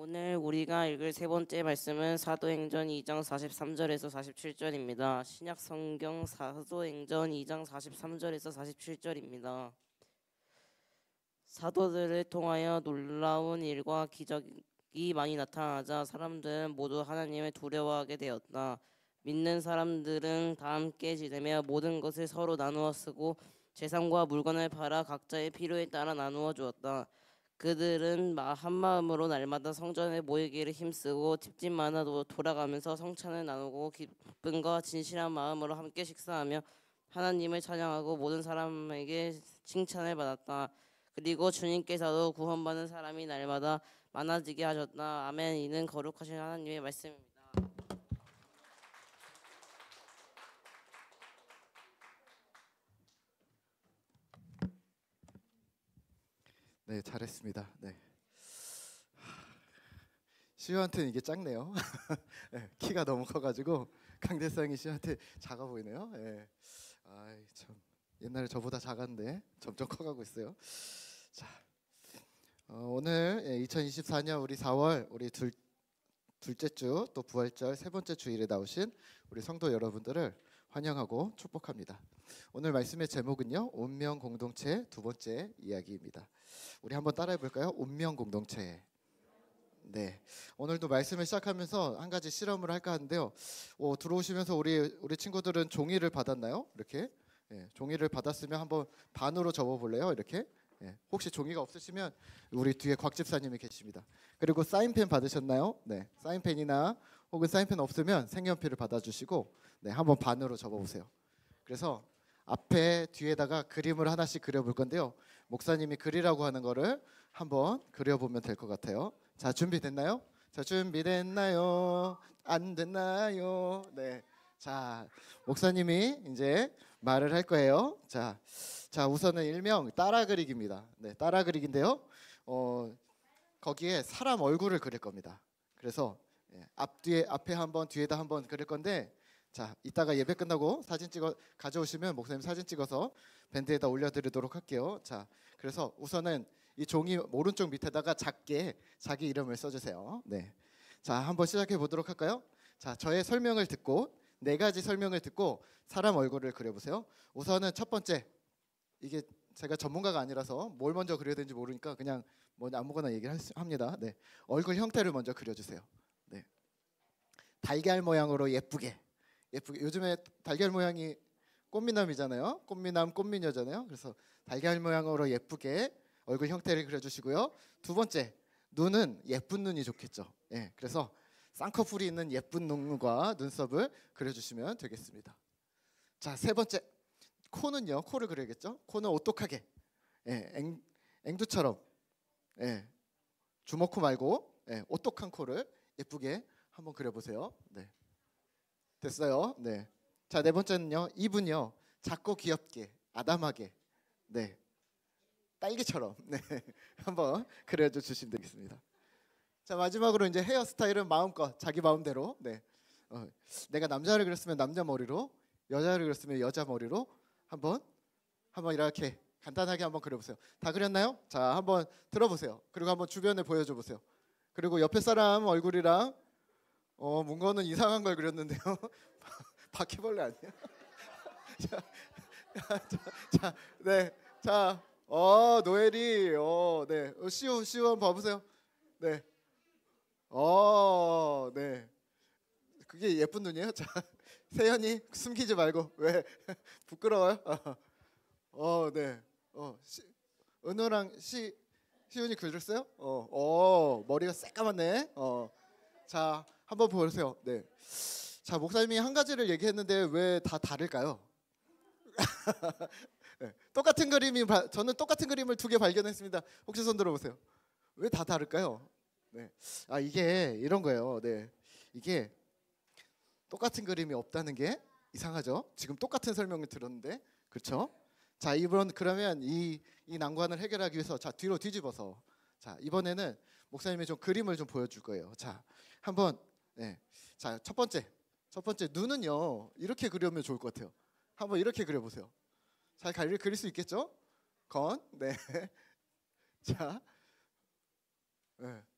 오늘 우리가 읽을 세 번째 말씀은 사도행전 2장 43절에서 47절입니다. 신약 성경 사도행전 2장 43절에서 47절입니다. 사도들을 통하여 놀라운 일과 기적이 많이 나타나자 사람들은 모두 하나님을 두려워하게 되었다. 믿는 사람들은 다 함께 지내며 모든 것을 서로 나누어 쓰고 재산과 물건을 팔아 각자의 필요에 따라 나누어 주었다. 그들은 한 마음으로 날마다 성전에 모이기를 힘쓰고 집집마다 돌아가면서 성찬을 나누고 기쁨과 진실한 마음으로 함께 식사하며 하나님을 찬양하고 모든 사람에게 칭찬을 받았다. 그리고 주님께서도 구원받는 사람이 날마다 많아지게 하셨다. 아멘. 이는 거룩하신 하나님의 말씀입니다. 네, 잘했습니다. 네. 시우한테는 이게 작네요. 네, 키가 너무 커가지고 강대상이 시우한테 작아 보이네요. 네. 아이 참 옛날에 저보다 작았는데 점점 커가고 있어요. 자, 오늘 2024년 우리 4월 우리 둘째 주 또 부활절 세 번째 주일에 나오신 우리 성도 여러분들을 환영하고 축복합니다. 오늘 말씀의 제목은요, 운명 공동체 두 번째 이야기입니다. 우리 한번 따라해 볼까요? 운명 공동체. 네, 오늘도 말씀을 시작하면서 한 가지 실험을 할까 하는데요. 들어오시면서 우리 친구들은 종이를 받았나요? 이렇게 종이를 받았으면 한번 반으로 접어볼래요? 이렇게. 혹시 종이가 없으시면 우리 뒤에 곽 집사님이 계십니다. 그리고 사인펜 받으셨나요? 네, 사인펜이나 혹은 사인펜 없으면 색연필을 받아주시고 한번 반으로 접어보세요. 그래서 앞에 뒤에다가 그림을 하나씩 그려볼 건데요. 목사님이 그리라고 하는 거를 한번 그려보면 될 것 같아요. 자, 준비됐나요? 자, 준비됐나요? 안 됐나요? 네. 자, 목사님이 이제 말을 할 거예요. 자, 우선은 일명 따라 그리기입니다. 네, 따라 그리기인데요. 거기에 사람 얼굴을 그릴 겁니다. 그래서 앞에 한번 뒤에다 한번 그릴 건데, 자, 이따가 예배 끝나고 사진 찍어 가져오시면 목사님 사진 찍어서 밴드에다 올려드리도록 할게요. 자, 그래서 우선은 이 종이 오른쪽 밑에다가 작게 자기 이름을 써주세요. 네, 자, 한번 시작해 보도록 할까요? 자, 저의 설명을 듣고 네 가지 설명을 듣고 사람 얼굴을 그려보세요. 우선은 첫 번째, 이게 제가 전문가가 아니라서 뭘 먼저 그려야 되는지 모르니까 그냥 뭐 아무거나 얘기를 합니다. 네, 얼굴 형태를 먼저 그려주세요. 네, 달걀 모양으로 예쁘게. 요즘에 달걀 모양이 꽃미남이잖아요. 꽃미녀잖아요. 그래서 달걀 모양으로 예쁘게 얼굴 형태를 그려주시고요. 두 번째, 눈은 예쁜 눈이 좋겠죠. 그래서 쌍꺼풀이 있는 예쁜 눈과 눈썹을 그려주시면 되겠습니다. 자, 세 번째, 코는요. 코를 그려야겠죠. 코는 오똑하게, 앵두처럼, 주먹코 말고 오똑한 코를 예쁘게 한번 그려보세요. 네, 됐어요. 네. 자, 네 번째는요. 입은요. 작고 귀엽게, 아담하게, 네, 딸기처럼, 네, 한번 그려주시면 되겠습니다. 자, 마지막으로 이제 헤어스타일은 마음껏 자기 마음대로. 네, 내가 남자를 그렸으면 남자 머리로, 여자를 그렸으면 여자 머리로 한번 이렇게 간단하게 한번 그려보세요. 다 그렸나요? 자, 한번 들어보세요. 그리고 한번 주변에 보여줘 보세요. 그리고 옆에 사람 얼굴이랑 문거는 이상한 걸 그렸는데요. 바퀴벌레 아니에요? 자, 네, 자, 노엘이, 네, 시우 한번 봐보세요. 네, 네, 그게 예쁜 눈이에요. 자, 세연이 숨기지 말고. 왜? 부끄러워요? 네, 은호랑 시훈이 그렸어요? 머리가 새까맣네. 자, 한번 보세요. 네. 자, 목사님이 한 가지를 얘기했는데 왜 다 다를까요? 네. 저는 똑같은 그림을 두 개 발견했습니다. 혹시 손 들어보세요. 왜 다 다를까요? 네. 이게 이런 거예요. 네. 이게 똑같은 그림이 없다는 게 이상하죠? 지금 똑같은 설명을 들었는데, 그렇죠? 자, 그러면 이 난관을 해결하기 위해서, 자, 뒤로 뒤집어서, 자, 이번에는 목사님이 좀 그림을 좀 보여줄 거예요. 자, 한번, 자, 첫 번째 눈은요, 이렇게 그리면 좋을 것 같아요. 한번 이렇게 그려보세요. 잘 그릴 수 있겠죠? 네. 자,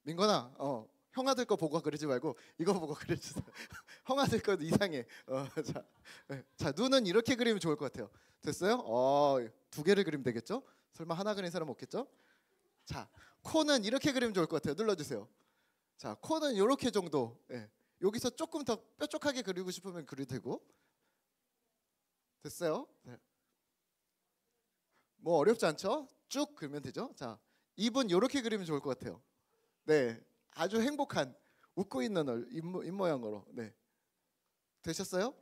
민건아, 형아들 거 보고 그리지 말고 이거 보고 그려주세요. 형아들 거 이상해. 자, 자, 눈은 이렇게 그리면 좋을 것 같아요. 됐어요? 두 개를 그리면 되겠죠? 설마 하나 그린 사람 없겠죠? 자, 코는 이렇게 그리면 좋을 것 같아요. 눌러주세요. 자, 코는 이렇게 정도. 예. 여기서 조금 더 뾰족하게 그리고 싶으면 그려도 되고. 됐어요? 네. 뭐 어렵지 않죠? 쭉 그리면 되죠? 자, 입은 이렇게 그리면 좋을 것 같아요. 네, 아주 행복한 웃고 있는 입 모양으로. 네, 되셨어요?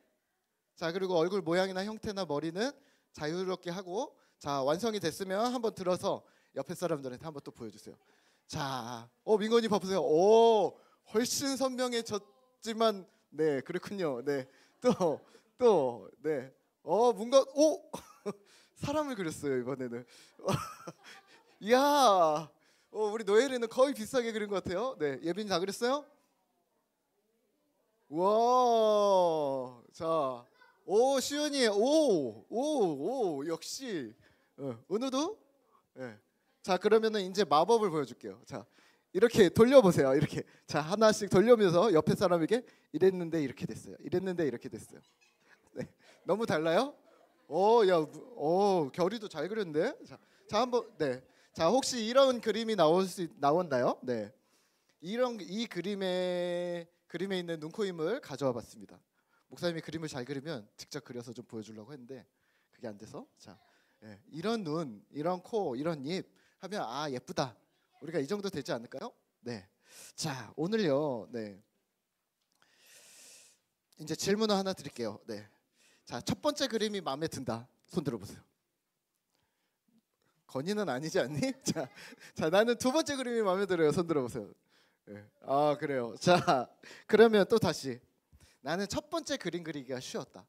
자, 그리고 얼굴 모양이나 형태나 머리는 자유롭게 하고, 자, 완성이 됐으면 한번 들어서 옆에 사람들한테 한번 또 보여주세요. 자, 민건이 봐보세요. 오, 훨씬 선명해졌지만, 네, 그렇군요. 네, 네, 뭔가 사람을 그렸어요 이번에는. 이야, 우리 노엘이는 거의 비슷하게 그린 것 같아요. 네, 예빈이 다 그렸어요? 와, 자, 시윤이, 역시. 은우도? 네. 자, 그러면은 이제 마법을 보여줄게요. 자, 이렇게 돌려보세요. 이렇게. 자, 하나씩 돌려면서 옆에 사람에게 이랬는데 이렇게 됐어요. 이랬는데 이렇게 됐어요. 네, 너무 달라요? 결이도 잘 그렸는데. 자, 한번. 네. 자, 혹시 이런 그림이 나온다요? 네. 이 그림에 있는 눈, 코, 입을 가져와 봤습니다. 목사님이 그림을 잘 그리면 직접 그려서 좀 보여주려고 했는데 그게 안 돼서. 자, 이런 눈, 이런 코, 이런 입 하면 예쁘다. 우리가 이 정도 되지 않을까요? 네. 자, 오늘요. 네. 이제 질문을 하나 드릴게요. 네. 자, 첫 번째 그림이 마음에 든다. 손 들어보세요. 건이는 아니지 않니? 자, 나는 두 번째 그림이 마음에 들어요. 손 들어보세요. 네. 그래요. 자, 그러면 또 다시. 나는 첫 번째 그림 그리기가 쉬웠다.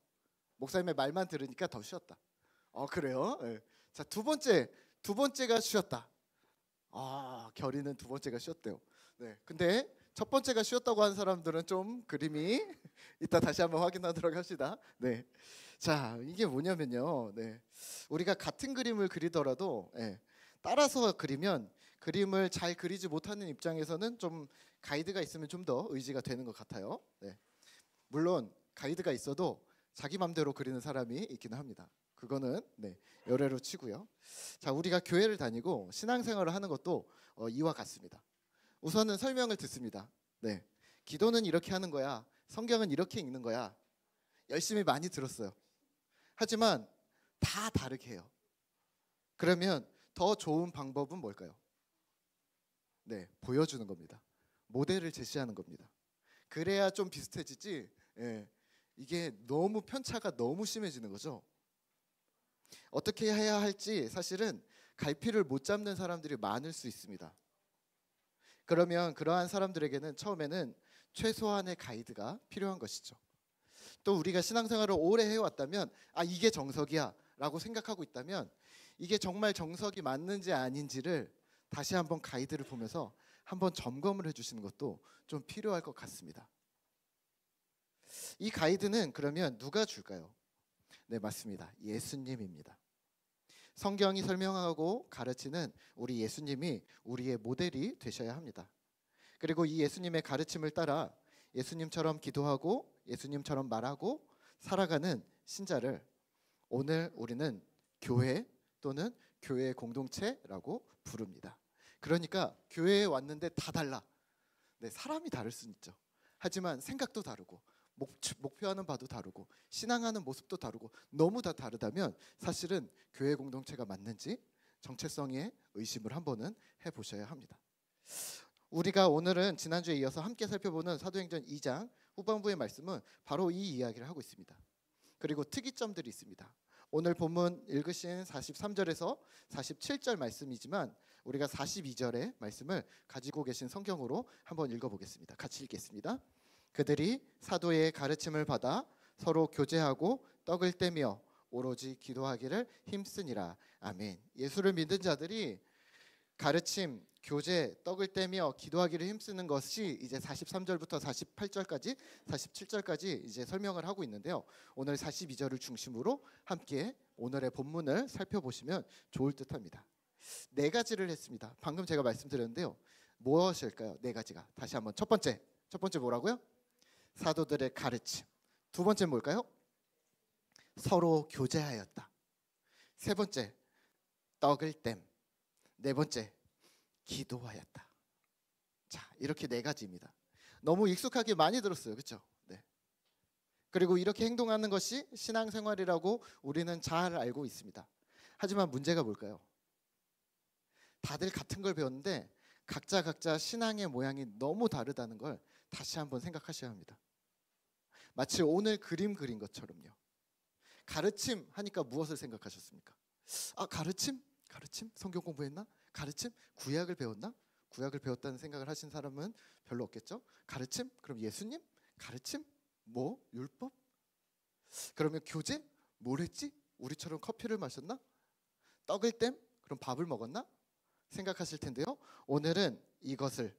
목사님의 말만 들으니까 더 쉬웠다. 그래요? 네. 자, 두 번째가 쉬웠다. 결이는 두 번째가 쉬웠대요. 네. 근데 첫 번째가 쉬웠다고 하는 사람들은 좀 그림이 이따 다시 한번 확인하도록 합시다. 네. 자, 이게 뭐냐면요. 네. 우리가 같은 그림을 그리더라도 따라서 그리면 그림을 잘 그리지 못하는 입장에서는 좀 가이드가 있으면 좀 더 의지가 되는 것 같아요. 네. 물론 가이드가 있어도 자기 맘대로 그리는 사람이 있기는 합니다. 그거는 열애로 치고요. 자, 우리가 교회를 다니고 신앙생활을 하는 것도 이와 같습니다. 우선은 설명을 듣습니다. 네, 기도는 이렇게 하는 거야. 성경은 이렇게 읽는 거야. 열심히 많이 들었어요. 하지만 다 다르게 해요. 그러면 더 좋은 방법은 뭘까요? 네, 보여주는 겁니다. 모델을 제시하는 겁니다. 그래야 좀 비슷해지지. 이게 너무 편차가 너무 심해지는 거죠. 어떻게 해야 할지 사실은 갈피를 못 잡는 사람들이 많을 수 있습니다. 그러면 그러한 사람들에게는 처음에는 최소한의 가이드가 필요한 것이죠. 또 우리가 신앙생활을 오래 해왔다면 이게 정석이야 라고 생각하고 있다면 이게 정말 정석이 맞는지 아닌지를 다시 한번 가이드를 보면서 한번 점검을 해주시는 것도 좀 필요할 것 같습니다. 이 가이드는 그러면 누가 줄까요? 네, 맞습니다. 예수님입니다. 성경이 설명하고 가르치는 우리 예수님이 우리의 모델이 되셔야 합니다. 그리고 이 예수님의 가르침을 따라 예수님처럼 기도하고 예수님처럼 말하고 살아가는 신자를 오늘 우리는 교회 또는 교회 공동체라고 부릅니다. 그러니까 교회에 왔는데 다 달라. 네, 사람이 다를 수는 있죠. 하지만 생각도 다르고 목표하는 바도 다르고 신앙하는 모습도 다르고 너무 다 다르다면 사실은 교회 공동체가 맞는지 정체성에 의심을 한번은 해보셔야 합니다. 우리가 오늘은 지난주에 이어서 함께 살펴보는 사도행전 2장 후반부의 말씀은 바로 이 이야기를 하고 있습니다. 그리고 특이점들이 있습니다. 오늘 본문 읽으신 43절에서 47절 말씀이지만 우리가 42절의 말씀을 가지고 계신 성경으로 한번 읽어보겠습니다. 같이 읽겠습니다. 그들이 사도의 가르침을 받아 서로 교제하고 떡을 떼며 오로지 기도하기를 힘쓰니라. 아멘. 예수를 믿는 자들이 가르침, 교제, 떡을 떼며 기도하기를 힘쓰는 것이 이제 43절부터 48절까지 47절까지 이제 설명을 하고 있는데요. 오늘 42절을 중심으로 함께 오늘의 본문을 살펴보시면 좋을 듯합니다. 네 가지를 했습니다. 방금 제가 말씀드렸는데요. 무엇일까요? 네 가지가. 다시 한번 첫 번째 뭐라고요? 사도들의 가르침. 두 번째 뭘까요? 서로 교제하였다. 세 번째 떡을 땜. 네 번째 기도하였다. 자, 이렇게 네 가지입니다. 너무 익숙하게 많이 들었어요. 그렇죠? 네. 그리고 이렇게 행동하는 것이 신앙생활이라고 우리는 잘 알고 있습니다. 하지만 문제가 뭘까요? 다들 같은 걸 배웠는데 각자 신앙의 모양이 너무 다르다는 걸 다시 한번 생각하셔야 합니다. 마치 오늘 그림 그린 것처럼요. 가르침 하니까 무엇을 생각하셨습니까? 아, 가르침? 성경 공부했나? 가르침? 구약을 배웠나? 구약을 배웠다는 생각을 하신 사람은 별로 없겠죠? 가르침? 그럼 예수님? 가르침? 뭐? 율법? 그러면 교제? 뭘 했지? 우리처럼 커피를 마셨나? 떡을 땜? 그럼 밥을 먹었나? 생각하실 텐데요. 오늘은 이것을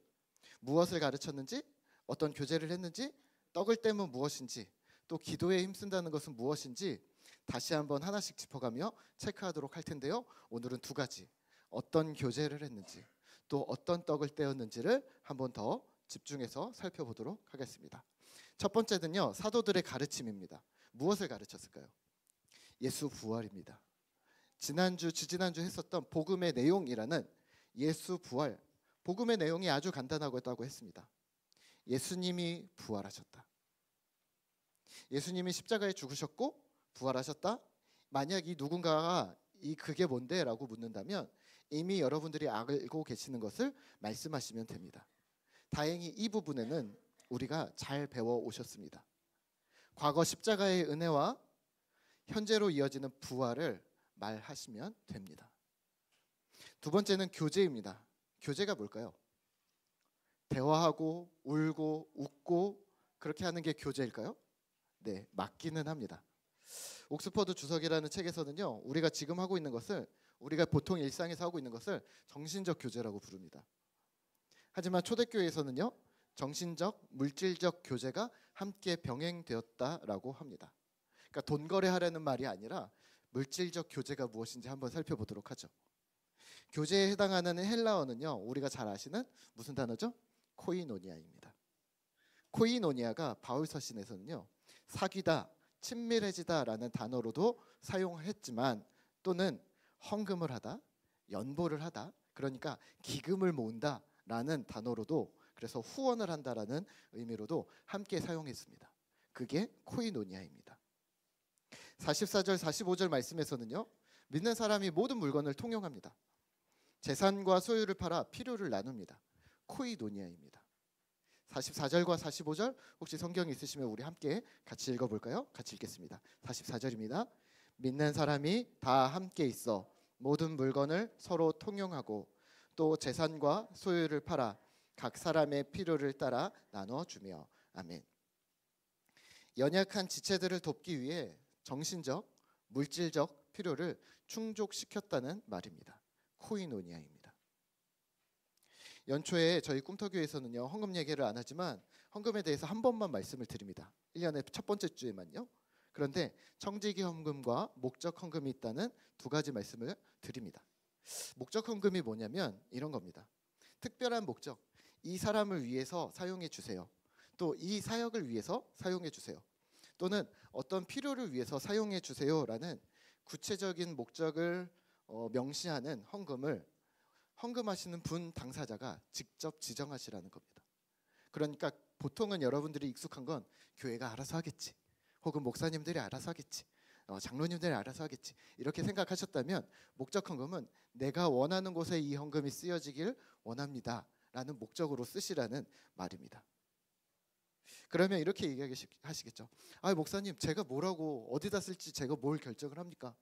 무엇을 가르쳤는지, 어떤 교제를 했는지, 떡을 땜은 무엇인지, 또 기도에 힘쓴다는 것은 무엇인지 다시 한번 하나씩 짚어가며 체크하도록 할 텐데요. 오늘은 두 가지, 어떤 교제를 했는지 또 어떤 떡을 떼었는지를 한번 더 집중해서 살펴보도록 하겠습니다. 첫 번째는요, 사도들의 가르침입니다. 무엇을 가르쳤을까요? 예수 부활입니다. 지지난주 했었던 복음의 내용이라는 예수 부활, 복음의 내용이 아주 간단하다고 했습니다. 예수님이 부활하셨다. 예수님이 십자가에 죽으셨고 부활하셨다. 만약 이 누군가가 그게 뭔데? 라고 묻는다면 이미 여러분들이 알고 계시는 것을 말씀하시면 됩니다. 다행히 이 부분에는 우리가 잘 배워 오셨습니다. 과거 십자가의 은혜와 현재로 이어지는 부활을 말하시면 됩니다. 두 번째는 교제입니다. 교제가 뭘까요? 대화하고 울고 웃고 그렇게 하는 게 교제일까요? 네, 맞기는 합니다. 옥스퍼드 주석이라는 책에서는요, 우리가 지금 하고 있는 것을, 우리가 보통 일상에서 하고 있는 것을 정신적 교제라고 부릅니다. 하지만 초대교회에서는요, 정신적, 물질적 교제가 함께 병행되었다라고 합니다. 그러니까 돈 거래하려는 말이 아니라 물질적 교제가 무엇인지 한번 살펴보도록 하죠. 교제에 해당하는 헬라어는요, 우리가 잘 아시는 무슨 단어죠? 코이노니아입니다. 코이노니아가 바울 서신에서는요, 사귀다, 친밀해지다라는 단어로도 사용했지만 또는 헌금을 하다, 연보를 하다, 그러니까 기금을 모은다라는 단어로도, 그래서 후원을 한다라는 의미로도 함께 사용했습니다. 그게 코이노니아입니다. 44절 45절 말씀에서는요, 믿는 사람이 모든 물건을 통용합니다. 재산과 소유를 팔아 필요를 나눕니다. 코이노니아입니다. 44절과 45절 혹시 성경 있으시면 우리 함께 같이 읽어볼까요? 같이 읽겠습니다. 44절입니다. 믿는 사람이 다 함께 있어 모든 물건을 서로 통용하고 또 재산과 소유를 팔아 각 사람의 필요를 따라 나눠주며. 아멘. 연약한 지체들을 돕기 위해 정신적, 물질적 필요를 충족시켰다는 말입니다. 코이노니아입니다. 연초에 저희 꿈터교에서는요, 헌금 얘기를 안 하지만 헌금에 대해서 한 번만 말씀을 드립니다. 1년의 첫 번째 주에만요. 그런데 청지기 헌금과 목적 헌금이 있다는 두 가지 말씀을 드립니다. 목적 헌금이 뭐냐면 이런 겁니다. 특별한 목적, 이 사람을 위해서 사용해 주세요. 또 이 사역을 위해서 사용해 주세요. 또는 어떤 필요를 위해서 사용해 주세요라는 구체적인 목적을 명시하는 헌금을 헌금하시는 분 당사자가 직접 지정하시라는 겁니다. 그러니까 보통은 여러분들이 익숙한 건 교회가 알아서 하겠지, 혹은 목사님들이 알아서 하겠지, 장로님들이 알아서 하겠지, 이렇게 생각하셨다면 목적 헌금은 내가 원하는 곳에 이 헌금이 쓰여지길 원합니다 라는 목적으로 쓰시라는 말입니다. 그러면 이렇게 얘기하시겠죠. 아, 목사님, 제가 뭐라고 어디다 쓸지 제가 뭘 결정을 합니까?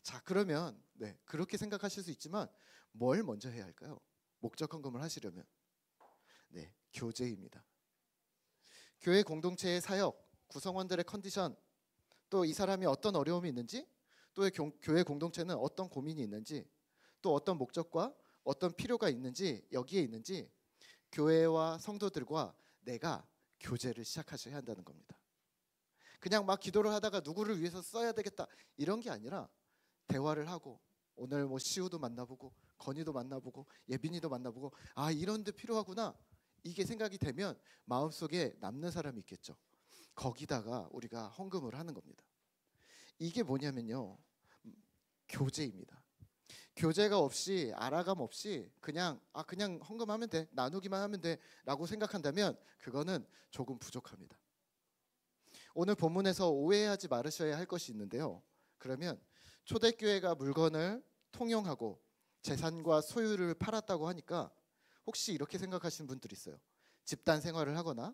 자, 그러면 네, 그렇게 생각하실 수 있지만 뭘 먼저 해야 할까요? 목적 헌금을 하시려면 네, 교제입니다. 교회 공동체의 사역, 구성원들의 컨디션, 또 이 사람이 어떤 어려움이 있는지, 또 교회 공동체는 어떤 고민이 있는지, 또 어떤 목적과 어떤 필요가 있는지, 여기에 있는지 교회와 성도들과 내가 교제를 시작하셔야 한다는 겁니다. 그냥 막 기도를 하다가 누구를 위해서 써야 되겠다 이런 게 아니라 대화를 하고, 오늘 뭐 시우도 만나보고 건이도 만나보고 예빈이도 만나보고 아 이런 데 필요하구나 이게 생각이 되면 마음속에 남는 사람이 있겠죠. 거기다가 우리가 헌금을 하는 겁니다. 이게 뭐냐면요, 교제입니다. 교제가 없이 알아감 없이 그냥 그냥 헌금하면 돼, 나누기만 하면 돼라고 생각한다면 그거는 조금 부족합니다. 오늘 본문에서 오해하지 말으셔야 할 것이 있는데요. 그러면 초대교회가 물건을 통용하고 재산과 소유를 팔았다고 하니까 혹시 이렇게 생각하시는 분들이 있어요. 집단 생활을 하거나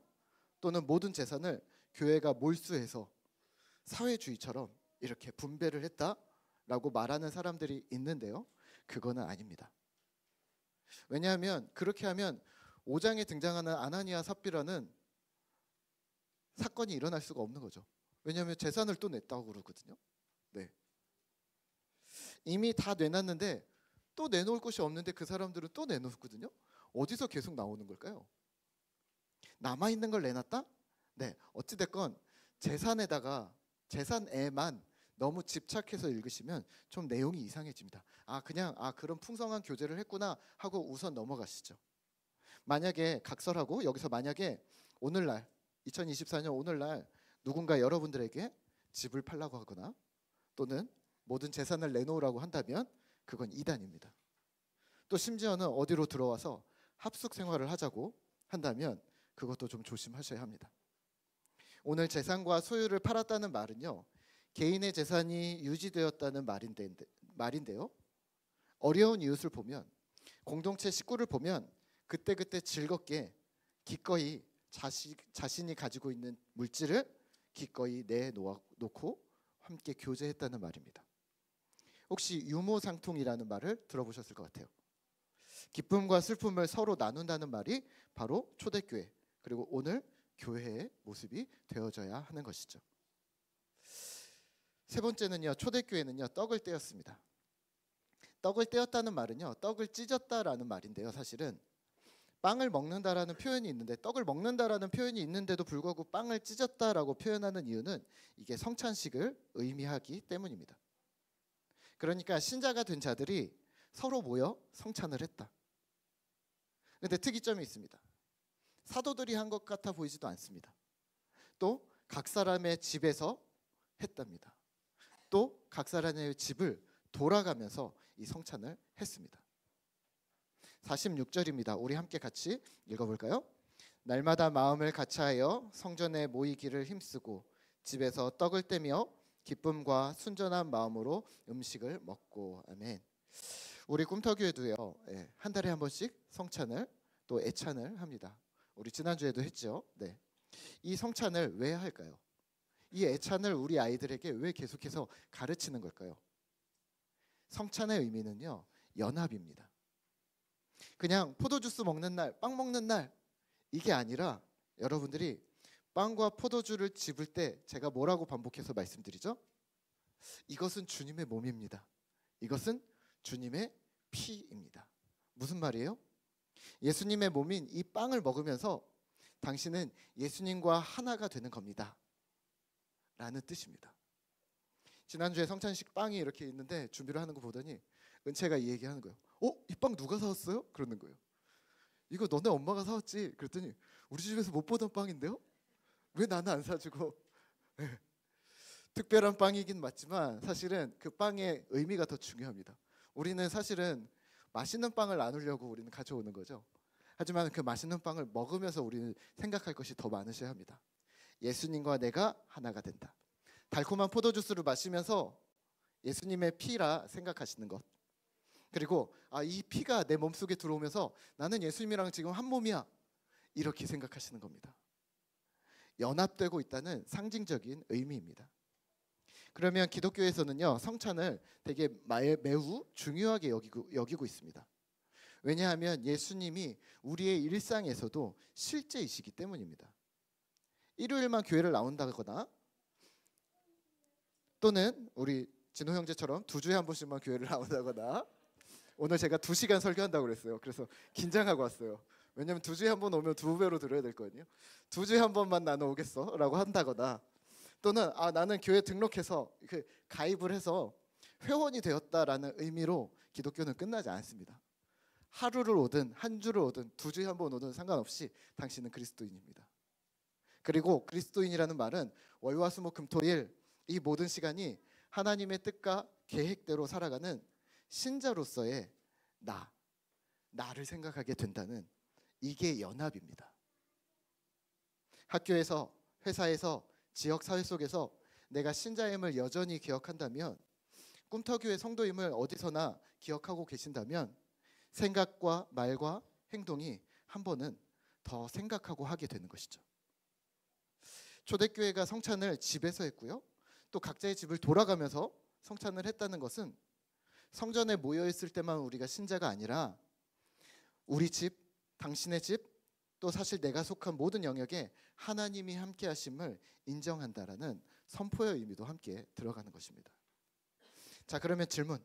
또는 모든 재산을 교회가 몰수해서 사회주의처럼 이렇게 분배를 했다라고 말하는 사람들이 있는데요. 그거는 아닙니다. 왜냐하면 그렇게 하면 5장에 등장하는 아나니아 삽비라는 사건이 일어날 수가 없는 거죠. 왜냐하면 재산을 또 냈다고 그러거든요. 네. 이미 다 내놨는데 또 내놓을 곳이 없는데 그 사람들은 또 내놓거든요. 어디서 계속 나오는 걸까요? 남아있는 걸 내놨다? 네, 어찌됐건 재산에만 너무 집착해서 읽으시면 좀 내용이 이상해집니다. 그냥 그런 풍성한 교제를 했구나 하고 우선 넘어가시죠. 만약에 각설하고 여기서 만약에 오늘날 2024년 오늘날 누군가 여러분들에게 집을 팔라고 하거나 또는 모든 재산을 내놓으라고 한다면 그건 이단입니다. 또 심지어는 어디로 들어와서 합숙 생활을 하자고 한다면 그것도 좀 조심하셔야 합니다. 오늘 재산과 소유를 팔았다는 말은요, 개인의 재산이 유지되었다는 말인데요. 어려운 이웃을 보면, 공동체 식구를 보면 그때그때 즐겁게 기꺼이 자신이 가지고 있는 물질을 기꺼이 내놓고 함께 교제했다는 말입니다. 혹시 유모상통이라는 말을 들어보셨을 것 같아요. 기쁨과 슬픔을 서로 나눈다는 말이 바로 초대교회 그리고 오늘 교회의 모습이 되어져야 하는 것이죠. 세 번째는요, 초대교회는요 떡을 떼었습니다. 떡을 떼었다는 말은요, 떡을 찢었다라는 말인데요. 사실은 빵을 먹는다라는 표현이 있는데 떡을 먹는다라는 표현이 있는데도 불구하고 빵을 찢었다라고 표현하는 이유는 이게 성찬식을 의미하기 때문입니다. 그러니까 신자가 된 자들이 서로 모여 성찬을 했다. 그런데 특이점이 있습니다. 사도들이 한 것 같아 보이지도 않습니다. 또 각 사람의 집에서 했답니다. 또 각 사람의 집을 돌아가면서 이 성찬을 했습니다. 46절입니다. 우리 함께 같이 읽어볼까요? 날마다 마음을 같이하여 성전에 모이기를 힘쓰고 집에서 떡을 떼며 기쁨과 순전한 마음으로 음식을 먹고. 아멘. 우리 꿈터교회도요, 한 달에 한 번씩 성찬을 또 애찬을 합니다. 우리 지난주에도 했죠. 네. 이 성찬을 왜 할까요? 이 애찬을 우리 아이들에게 왜 계속해서 가르치는 걸까요? 성찬의 의미는요, 연합입니다. 그냥 포도주스 먹는 날, 빵 먹는 날 이게 아니라 여러분들이 빵과 포도주를 집을 때 제가 뭐라고 반복해서 말씀드리죠? 이것은 주님의 몸입니다. 이것은 주님의 피입니다. 무슨 말이에요? 예수님의 몸인 이 빵을 먹으면서 당신은 예수님과 하나가 되는 겁니다 라는 뜻입니다. 지난주에 성찬식 빵이 이렇게 있는데 준비를 하는 거 보더니 은채가 이 얘기하는 거예요. 이 빵 누가 사왔어요? 그러는 거예요. 이거 너네 엄마가 사왔지. 그랬더니 우리 집에서 못 보던 빵인데요? 왜 나는 안 사주고. 네. 특별한 빵이긴 맞지만 사실은 그 빵의 의미가 더 중요합니다. 우리는 사실은 맛있는 빵을 나누려고 우리는 가져오는 거죠. 하지만 그 맛있는 빵을 먹으면서 우리는 생각할 것이 더 많으셔야 합니다. 예수님과 내가 하나가 된다. 달콤한 포도주스를 마시면서 예수님의 피라 생각하시는 것. 그리고 이 피가 내 몸속에 들어오면서 나는 예수님이랑 지금 한 몸이야. 이렇게 생각하시는 겁니다. 연합되고 있다는 상징적인 의미입니다. 그러면 기독교에서는요, 성찬을 되게 매우 중요하게 여기고 있습니다. 왜냐하면 예수님이 우리의 일상에서도 실제이시기 때문입니다. 일요일만 교회를 나온다거나 또는 우리 진호 형제처럼 2주에 한 번씩만 교회를 나온다거나, 오늘 제가 2시간 설교한다고 그랬어요. 그래서 긴장하고 왔어요. 왜냐하면 2주에 한 번 오면 2배로 들어야 될 거거든요. 2주에 한 번만 나는 오겠어 라고 한다거나, 또는 나는 교회 등록해서 가입을 해서 회원이 되었다라는 의미로 기독교는 끝나지 않습니다. 하루를 오든 한 주를 오든 두 주에 한 번 오든 상관없이 당신은 그리스도인입니다. 그리고 그리스도인이라는 말은 월화수목금토일 이 모든 시간이 하나님의 뜻과 계획대로 살아가는 신자로서의 나를 생각하게 된다는, 이게 연합입니다. 학교에서, 회사에서, 지역사회 속에서 내가 신자임을 여전히 기억한다면, 꿈터교의 성도임을 어디서나 기억하고 계신다면 생각과 말과 행동이 한 번은 더 생각하고 하게 되는 것이죠. 초대교회가 성찬을 집에서 했고요, 또 각자의 집을 돌아가면서 성찬을 했다는 것은 성전에 모여 있을 때만 우리가 신자가 아니라 우리 집, 당신의 집, 또 사실 내가 속한 모든 영역에 하나님이 함께 하심을 인정한다라는 선포의 의미도 함께 들어가는 것입니다. 자, 그러면 질문.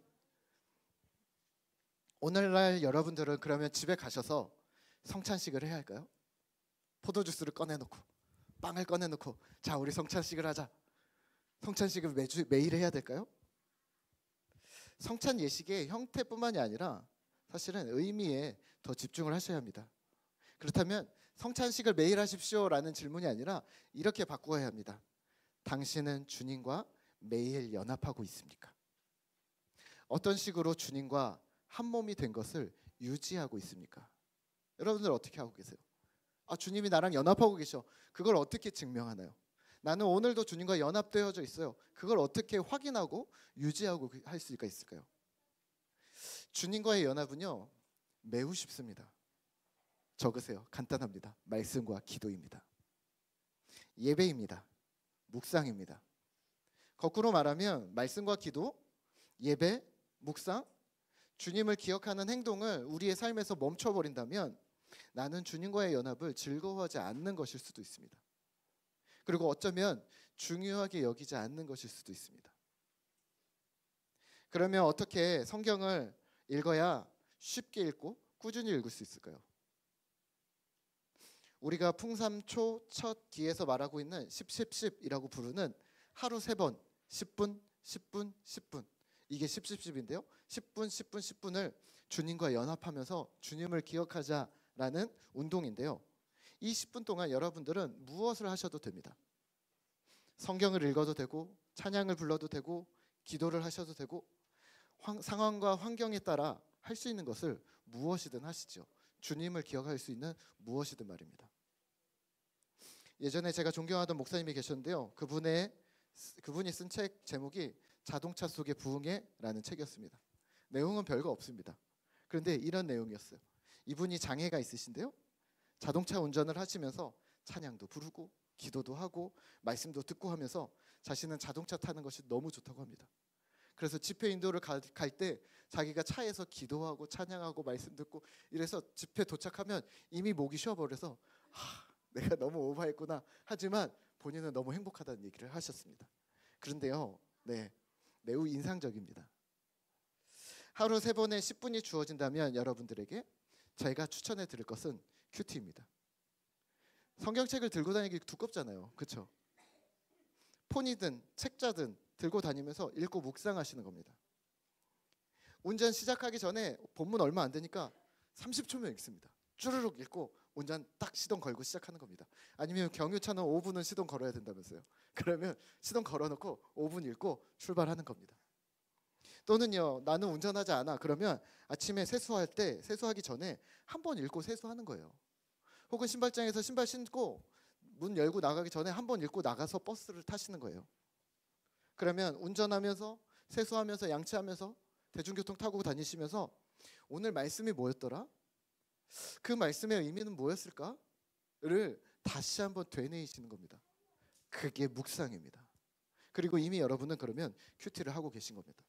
오늘날 여러분들은 그러면 집에 가셔서 성찬식을 해야 할까요? 포도주스를 꺼내놓고 빵을 꺼내놓고 자, 우리 성찬식을 하자. 성찬식을 매일 해야 될까요? 성찬 예식의 형태뿐만이 아니라 사실은 의미에 더 집중을 하셔야 합니다. 그렇다면 성찬식을 매일 하십시오라는 질문이 아니라 이렇게 바꾸어야 합니다. 당신은 주님과 매일 연합하고 있습니까? 어떤 식으로 주님과 한 몸이 된 것을 유지하고 있습니까? 여러분들 어떻게 하고 계세요? 주님이 나랑 연합하고 계셔. 그걸 어떻게 증명하나요? 나는 오늘도 주님과 연합되어져 있어요. 그걸 어떻게 확인하고 유지하고 할 수가 있을까요? 주님과의 연합은요, 매우 쉽습니다. 적으세요. 간단합니다. 말씀과 기도입니다. 예배입니다. 묵상입니다. 거꾸로 말하면 말씀과 기도, 예배, 묵상, 주님을 기억하는 행동을 우리의 삶에서 멈춰버린다면 나는 주님과의 연합을 즐거워하지 않는 것일 수도 있습니다. 그리고 어쩌면 중요하게 여기지 않는 것일 수도 있습니다. 그러면 어떻게 성경을 읽어야 쉽게 읽고 꾸준히 읽을 수 있을까요? 우리가 풍삼초 첫 기에서 말하고 있는 10이라고 부르는 하루 3번 10분, 10분, 10분, 이게 10인데요. 10분, 10분, 10분을 주님과 연합하면서 주님을 기억하자라는 운동인데요. 이 10분 동안 여러분들은 무엇을 하셔도 됩니다. 성경을 읽어도 되고, 찬양을 불러도 되고, 기도를 하셔도 되고, 상황과 환경에 따라 할 수 있는 것을 무엇이든 하시죠. 주님을 기억할 수 있는 무엇이든 말입니다. 예전에 제가 존경하던 목사님이 계셨는데요. 그분이 쓴 책 제목이 자동차 속의 부흥회라는 책이었습니다. 내용은 별거 없습니다. 그런데 이런 내용이었어요. 이분이 장애가 있으신데요, 자동차 운전을 하시면서 찬양도 부르고 기도도 하고 말씀도 듣고 하면서 자신은 자동차 타는 것이 너무 좋다고 합니다. 그래서 집회 인도를 갈 때 자기가 차에서 기도하고 찬양하고 말씀 듣고 이래서 집회 도착하면 이미 목이 쉬어버려서 내가 너무 오버했구나 하지만 본인은 너무 행복하다는 얘기를 하셨습니다. 그런데요, 매우 인상적입니다. 하루 3번에 10분이 주어진다면 여러분들에게 제가 추천해 드릴 것은 큐티입니다. 성경책을 들고 다니기 두껍잖아요. 그렇죠? 폰이든 책자든 들고 다니면서 읽고 묵상하시는 겁니다. 운전 시작하기 전에 본문 얼마 안 되니까 30초면 읽습니다. 쭈르륵 읽고 운전 딱 시동 걸고 시작하는 겁니다. 아니면 경유차는 5분은 시동 걸어야 된다면서요. 그러면 시동 걸어놓고 5분 읽고 출발하는 겁니다. 또는요, 나는 운전하지 않아. 그러면 아침에 세수하기 전에 한 번 읽고 세수하는 거예요. 혹은 신발장에서 신발 신고 문 열고 나가기 전에 한 번 읽고 나가서 버스를 타시는 거예요. 그러면 운전하면서 세수하면서 양치하면서 대중교통 타고 다니시면서 오늘 말씀이 뭐였더라? 그 말씀의 의미는 뭐였을까?를 다시 한번 되뇌이시는 겁니다. 그게 묵상입니다. 그리고 이미 여러분은 그러면 큐티를 하고 계신 겁니다.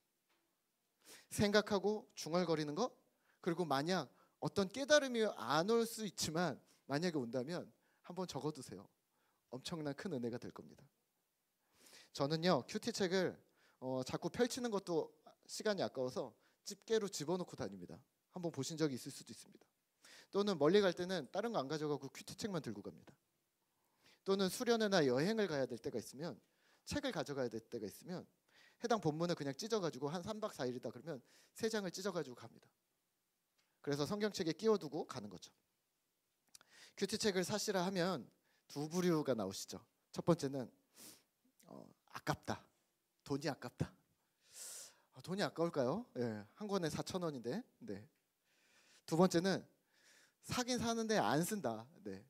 생각하고 중얼거리는 것, 그리고 만약 어떤 깨달음이 안 올 수 있지만 만약에 온다면 한번 적어두세요. 엄청난 큰 은혜가 될 겁니다. 저는요, 큐티 책을 자꾸 펼치는 것도 시간이 아까워서 집게로 집어넣고 다닙니다. 한번 보신 적이 있을 수도 있습니다. 또는 멀리 갈 때는 다른 거 안 가져가고 큐티 책만 들고 갑니다. 또는 수련회나 여행을 가야 될 때가 있으면 책을 가져가야 될 때가 있으면 해당 본문을 그냥 찢어가지고 한 3박 4일이다 그러면 3장을 찢어가지고 갑니다. 그래서 성경책에 끼워두고 가는 거죠. 큐티책을 사시라 하면 두 부류가 나오시죠. 첫 번째는 아깝다. 돈이 아깝다. 돈이 아까울까요? 예, 한 권에 4,000원인데. 네. 두 번째는 사긴 사는데 안 쓴다. 네.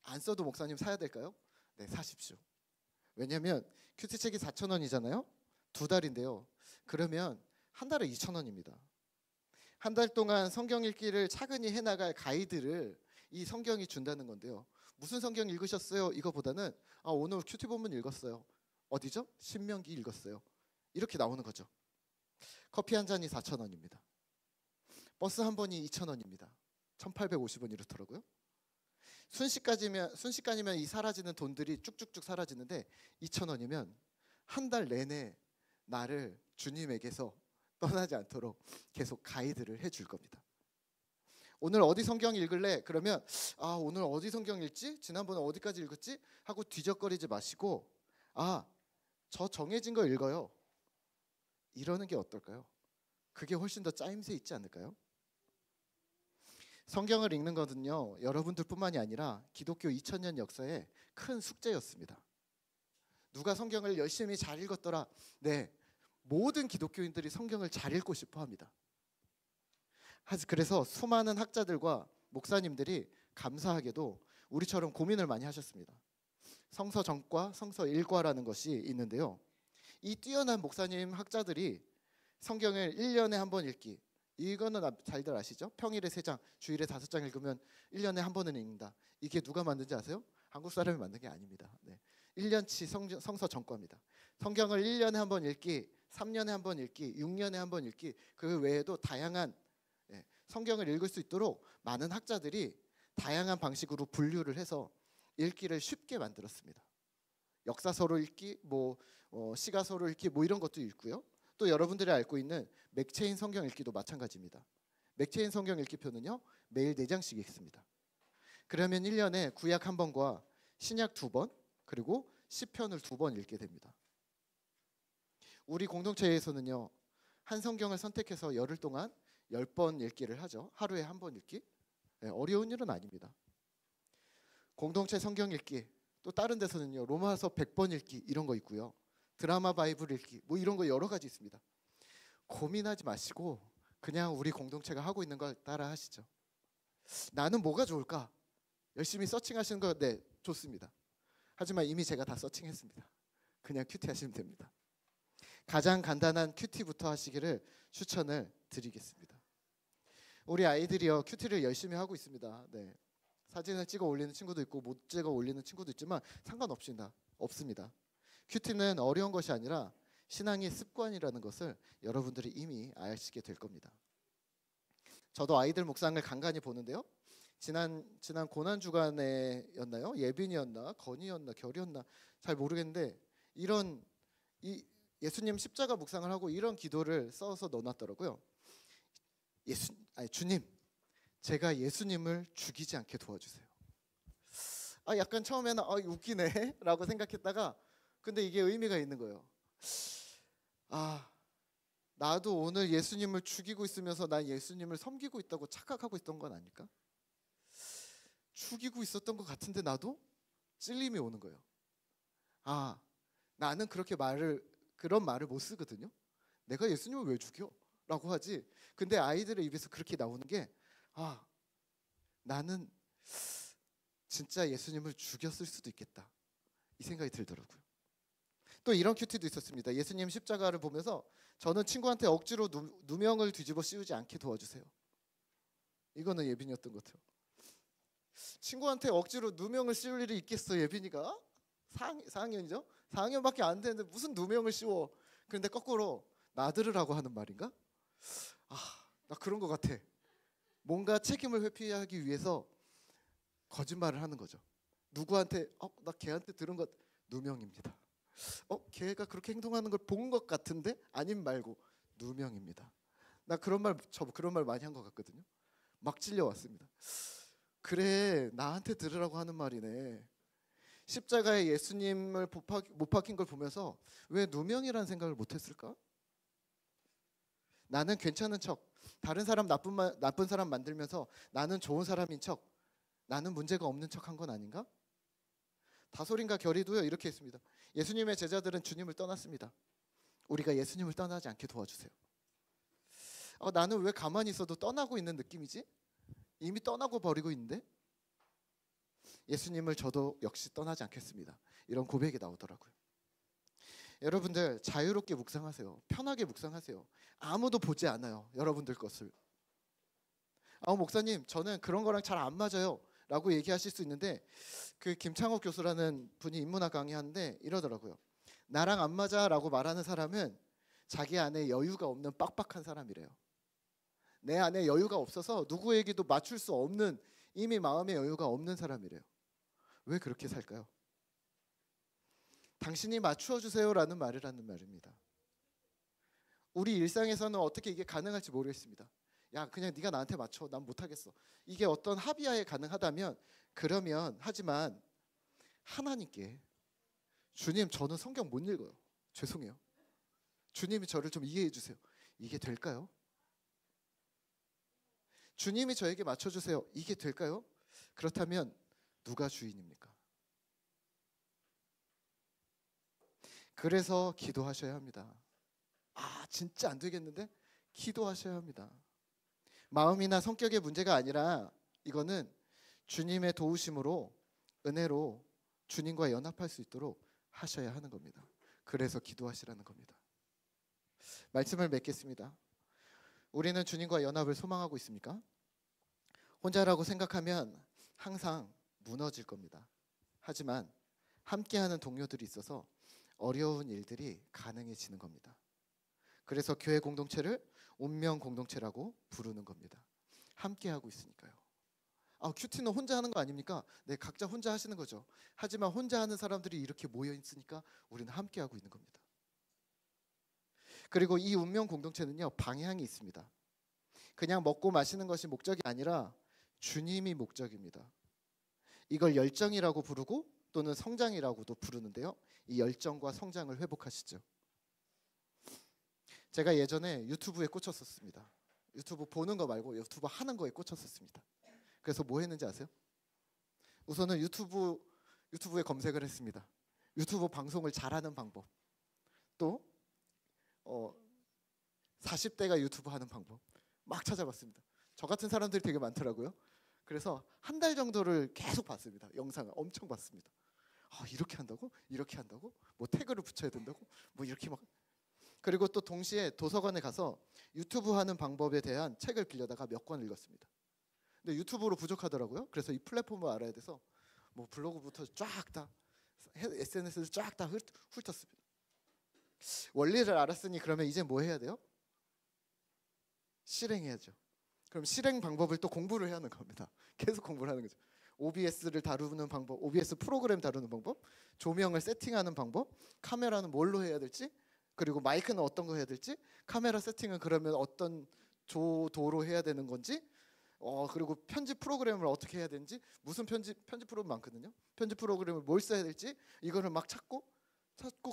안 써도 목사님 사야 될까요? 네, 사십시오. 왜냐하면 큐티책이 4,000원이잖아요. 2달인데요. 그러면 한 달에 2,000원입니다. 한 달 동안 성경 읽기를 차근히 해나갈 가이드를 이 성경이 준다는 건데요. 무슨 성경 읽으셨어요? 이거보다는 오늘 큐티 본문 읽었어요. 어디죠? 신명기 읽었어요. 이렇게 나오는 거죠. 커피 한 잔이 4,000원입니다. 버스 한 번이 2,000원입니다. 1,850원 이렇더라고요. 순식간이면 이 사라지는 돈들이 쭉쭉쭉 사라지는데 2,000원이면 한 달 내내 나를 주님에게서 떠나지 않도록 계속 가이드를 해줄 겁니다. 오늘 어디 성경 읽을래? 그러면 오늘 어디 성경 읽지? 지난번에 어디까지 읽었지? 하고 뒤적거리지 마시고 저 정해진 거 읽어요. 이러는 게 어떨까요? 그게 훨씬 더 짜임새 있지 않을까요? 성경을 읽는 것은요, 여러분들뿐만이 아니라 기독교 2000년 역사의 큰 숙제였습니다. 누가 성경을 열심히 잘 읽었더라. 네, 모든 기독교인들이 성경을 잘 읽고 싶어 합니다. 그래서 수많은 학자들과 목사님들이 감사하게도 우리처럼 고민을 많이 하셨습니다. 성서 전과, 성서 일과라는 것이 있는데요. 이 뛰어난 목사님 학자들이 성경을 1년에 한 번 읽기, 이거는 잘들 아시죠? 평일에 3장, 주일에 5장 읽으면 1년에 한 번은 읽는다. 이게 누가 만든지 아세요? 한국 사람이 만든 게 아닙니다. 네. 1년치 성서 전과입니다. 성경을 1년에 한 번 읽기, 3년에 한 번 읽기, 6년에 한 번 읽기, 그 외에도 다양한 성경을 읽을 수 있도록 많은 학자들이 다양한 방식으로 분류를 해서 읽기를 쉽게 만들었습니다. 역사서로 읽기, 시가서로 읽기, 이런 것도 읽고요. 또 여러분들이 알고 있는 맥체인 성경 읽기도 마찬가지입니다. 맥체인 성경 읽기표는요, 매일 4장씩 읽습니다. 그러면 1년에 구약 1번과 신약 2번, 그리고 시편을 2번 읽게 됩니다. 우리 공동체에서는요, 한 성경을 선택해서 열흘 동안 10번 읽기를 하죠. 하루에 1번 읽기. 네, 어려운 일은 아닙니다. 공동체 성경 읽기, 또 다른 데서는요, 로마서 100번 읽기 이런 거 있고요. 드라마 바이블 읽기, 이런 거 여러 가지 있습니다. 고민하지 마시고 그냥 우리 공동체가 하고 있는 걸 따라 하시죠. 나는 뭐가 좋을까? 열심히 서칭하시는 거 좋습니다. 하지만 이미 제가 다 서칭했습니다. 그냥 큐티 하시면 됩니다. 가장 간단한 큐티부터 하시기를 추천을 드리겠습니다. 우리 아이들이요, 큐티를 열심히 하고 있습니다. 네. 사진을 찍어 올리는 친구도 있고 못 찍어 올리는 친구도 있지만 상관없습니다. 큐티는 어려운 것이 아니라 신앙의 습관이라는 것을 여러분들이 이미 아시게 될 겁니다. 저도 아이들 묵상을 간간히 보는데요. 지난 고난 주간에였나요? 예빈이었나, 건이었나, 결이었나 잘 모르겠는데 이 예수님 십자가 묵상을 하고 이런 기도를 써서 넣어놨더라고요. 주님, 제가 예수님을 죽이지 않게 도와주세요. 약간 처음에는 웃기네 라고 생각했다가 근데 이게 의미가 있는 거예요. 나도 오늘 예수님을 죽이고 있으면서 난 예수님을 섬기고 있다고 착각하고 있던 건 아닐까? 죽이고 있었던 것 같은데 나도 찔림이 오는 거예요. 나는 그런 말을 못 쓰거든요. 내가 예수님을 왜 죽여? 라고 하지. 근데 아이들의 입에서 그렇게 나오는 게 나는 진짜 예수님을 죽였을 수도 있겠다. 이 생각이 들더라고요. 또 이런 큐티도 있었습니다. 예수님 십자가를 보면서 저는 친구한테 억지로 누명을 뒤집어 씌우지 않게 도와주세요. 이거는 예빈이었던 것 같아요. 친구한테 억지로 누명을 씌울 일이 있겠어, 예빈이가? 4학년이죠? 4학년밖에 안 되는데 무슨 누명을 씌워. 그런데 거꾸로 나들으라고 하는 말인가? 나 그런 것 같아. 뭔가 책임을 회피하기 위해서 거짓말을 하는 거죠. 누구한테 나 걔한테 들은 것 누명입니다. 걔가 그렇게 행동하는 걸 본 것 같은데 아님 말고 누명입니다. 나 그런 말 많이 한 것 같거든요. 막 찔려왔습니다. 그래, 나한테 들으라고 하는 말이네. 십자가에 예수님을 못 박힌 걸 보면서 왜 누명이라는 생각을 못했을까? 나는 괜찮은 척, 다른 사람 나쁜 사람 만들면서 나는 좋은 사람인 척, 나는 문제가 없는 척한 건 아닌가? 다솔인가 결의도요 이렇게 했습니다. 예수님의 제자들은 주님을 떠났습니다. 우리가 예수님을 떠나지 않게 도와주세요. 나는 왜 가만히 있어도 떠나고 있는 느낌이지? 이미 떠나고 버리고 있는데? 예수님을 저도 역시 떠나지 않겠습니다. 이런 고백이 나오더라고요. 여러분들 자유롭게 묵상하세요. 편하게 묵상하세요. 아무도 보지 않아요. 여러분들 것을. 목사님 저는 그런 거랑 잘 안 맞아요 라고 얘기하실 수 있는데, 그 김창옥 교수라는 분이 인문학 강의하는데 이러더라고요. 나랑 안 맞아 라고 말하는 사람은 자기 안에 여유가 없는 빡빡한 사람이래요. 내 안에 여유가 없어서 누구에게도 맞출 수 없는, 이미 마음의 여유가 없는 사람이래요. 왜 그렇게 살까요? 당신이 맞추어 주세요라는 말이라는 말입니다. 우리 일상에서는 어떻게 이게 가능할지 모르겠습니다. 야 그냥 네가 나한테 맞춰, 난 못하겠어. 이게 어떤 합의하에 가능하다면 그러면 하지만 하나님께 주님 저는 성경 못 읽어요. 죄송해요. 주님이 저를 좀 이해해 주세요. 이게 될까요? 주님이 저에게 맞춰주세요. 이게 될까요? 그렇다면 누가 주인입니까? 그래서 기도하셔야 합니다. 진짜 안 되겠는데? 기도하셔야 합니다. 마음이나 성격의 문제가 아니라 이거는 주님의 도우심으로, 은혜로 주님과 연합할 수 있도록 하셔야 하는 겁니다. 그래서 기도하시라는 겁니다. 말씀을 맺겠습니다. 우리는 주님과 연합을 소망하고 있습니까? 혼자라고 생각하면 항상 무너질 겁니다. 하지만 함께하는 동료들이 있어서 어려운 일들이 가능해지는 겁니다. 그래서 교회 공동체를 운명 공동체라고 부르는 겁니다. 함께하고 있으니까요. 큐티는 혼자 하는 거 아닙니까? 네, 각자 혼자 하시는 거죠. 하지만 혼자 하는 사람들이 이렇게 모여 있으니까 우리는 함께하고 있는 겁니다. 그리고 이 운명 공동체는요, 방향이 있습니다. 그냥 먹고 마시는 것이 목적이 아니라 주님이 목적입니다. 이걸 열정이라고 부르고 또는 성장이라고도 부르는데요. 이 열정과 성장을 회복하시죠. 제가 예전에 유튜브에 꽂혔었습니다. 유튜브 보는 거 말고 유튜브 하는 거에 꽂혔었습니다. 그래서 뭐 했는지 아세요? 우선은 유튜브에 검색을 했습니다. 유튜브 방송을 잘하는 방법. 또 40대가 유튜브 하는 방법. 막 찾아봤습니다. 저 같은 사람들이 되게 많더라고요. 그래서 한 달 정도를 계속 봤습니다. 영상을 엄청 봤습니다. 이렇게 한다고? 이렇게 한다고? 뭐 태그를 붙여야 된다고? 뭐 이렇게 막. 그리고 또 동시에 도서관에 가서 유튜브 하는 방법에 대한 책을 빌려다가 몇 권 읽었습니다. 근데 유튜브로 부족하더라고요. 그래서 이 플랫폼을 알아야 돼서 뭐 블로그부터 쫙 다 SNS를 쫙 다 훑었습니다. 원리를 알았으니 그러면 이제 뭐 해야 돼요? 실행해야죠. 그럼 실행 방법을 또 공부를 해야 하는 겁니다. 계속 공부를 하는 거죠. OBS를 다루는 방법, OBS 프로그램 다루는 방법, 조명을 세팅하는 방법, 카메라는 뭘로 해야 될지, 그리고 마이크는 어떤 거 해야 될지, 카메라 세팅은 그러면 어떤 조도로 해야 되는 건지, 그리고 편집 프로그램을 어떻게 해야 되는지, 무슨 편집 프로그램 많거든요. 편집 프로그램을 뭘 써야 될지 이거를 막 찾고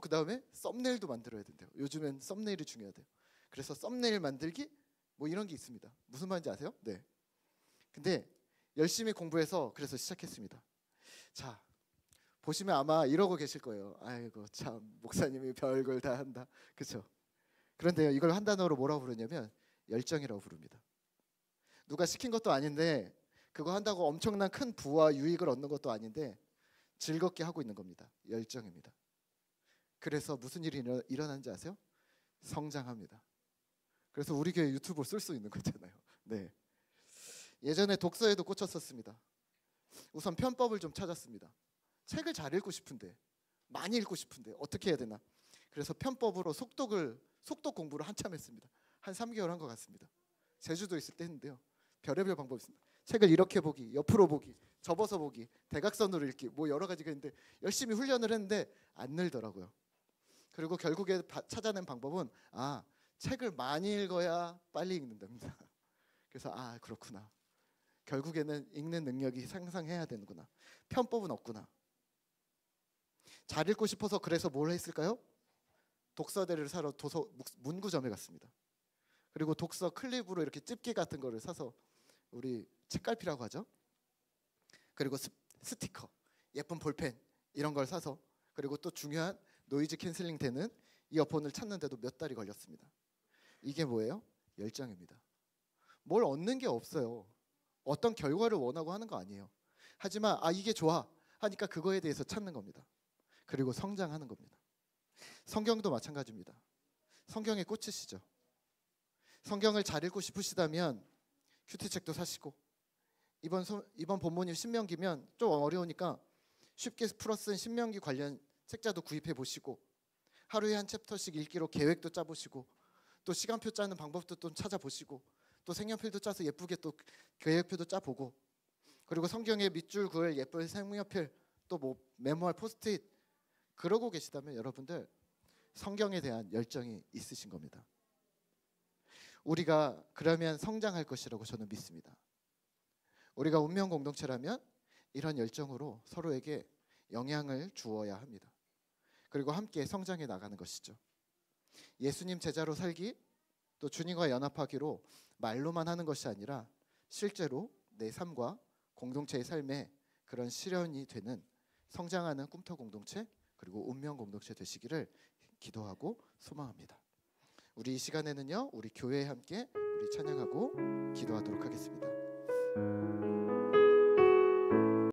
그 다음에 썸네일도 만들어야 된대요. 요즘엔 썸네일이 중요하대요. 그래서 썸네일 만들기 뭐 이런 게 있습니다. 무슨 말인지 아세요? 네. 근데 열심히 공부해서 그래서 시작했습니다. 자, 보시면 아마 이러고 계실 거예요. 아이고 참 목사님이 별걸 다 한다. 그렇죠? 그런데요, 이걸 한 단어로 뭐라고 부르냐면 열정이라고 부릅니다. 누가 시킨 것도 아닌데, 그거 한다고 엄청난 큰 부와 유익을 얻는 것도 아닌데 즐겁게 하고 있는 겁니다. 열정입니다. 그래서 무슨 일이 일어나는지 아세요? 성장합니다. 그래서 우리 교회 유튜브 쓸 수 있는 거잖아요. 네. 예전에 독서에도 꽂혔었습니다. 우선 편법을 좀 찾았습니다. 책을 잘 읽고 싶은데, 많이 읽고 싶은데 어떻게 해야 되나? 그래서 편법으로 속독 공부를 한참 했습니다. 한 3개월 한 것 같습니다. 제주도 있을 때 했는데요. 별의별 방법이 있습니다. 책을 이렇게 보기, 옆으로 보기, 접어서 보기, 대각선으로 읽기, 뭐 여러 가지가 있는데 열심히 훈련을 했는데 안 늘더라고요. 그리고 결국에 찾아낸 방법은 책을 많이 읽어야 빨리 읽는답니다. 그래서 그렇구나. 결국에는 읽는 능력이 상상해야 되는구나. 편법은 없구나. 잘 읽고 싶어서 그래서 뭘 했을까요? 독서대를 사러 문구점에 갔습니다. 그리고 독서 클립으로 이렇게 집게 같은 거를 사서, 우리 책갈피라고 하죠. 그리고 스티커, 예쁜 볼펜 이런 걸 사서, 그리고 또 중요한 노이즈 캔슬링 되는 이어폰을 찾는데도 몇 달이 걸렸습니다. 이게 뭐예요? 열정입니다. 뭘 얻는 게 없어요. 어떤 결과를 원하고 하는 거 아니에요. 하지만 이게 좋아 하니까 그거에 대해서 찾는 겁니다. 그리고 성장하는 겁니다. 성경도 마찬가지입니다. 성경에 꽂히시죠. 성경을 잘 읽고 싶으시다면 큐티책도 사시고, 이번 본문이 신명기면 좀 어려우니까 쉽게 풀어 쓴 신명기 관련 책자도 구입해 보시고, 하루에 한 챕터씩 읽기로 계획도 짜보시고, 또 시간표 짜는 방법도 좀 찾아보시고, 또 색연필도 짜서 예쁘게 또 계획표도 짜보고, 그리고 성경에 밑줄 그을 예쁜 색연필, 또 뭐 메모할 포스트잇, 그러고 계시다면 여러분들 성경에 대한 열정이 있으신 겁니다. 우리가 그러면 성장할 것이라고 저는 믿습니다. 우리가 운명 공동체라면 이런 열정으로 서로에게 영향을 주어야 합니다. 그리고 함께 성장해 나가는 것이죠. 예수님 제자로 살기, 또 주님과 연합하기로 말로만 하는 것이 아니라 실제로 내 삶과 공동체의 삶에 그런 실현이 되는 성장하는 꿈터 공동체, 그리고 운명 공동체 되시기를 기도하고 소망합니다. 우리 이 시간에는요, 우리 교회에 함께 우리 찬양하고 기도하도록 하겠습니다.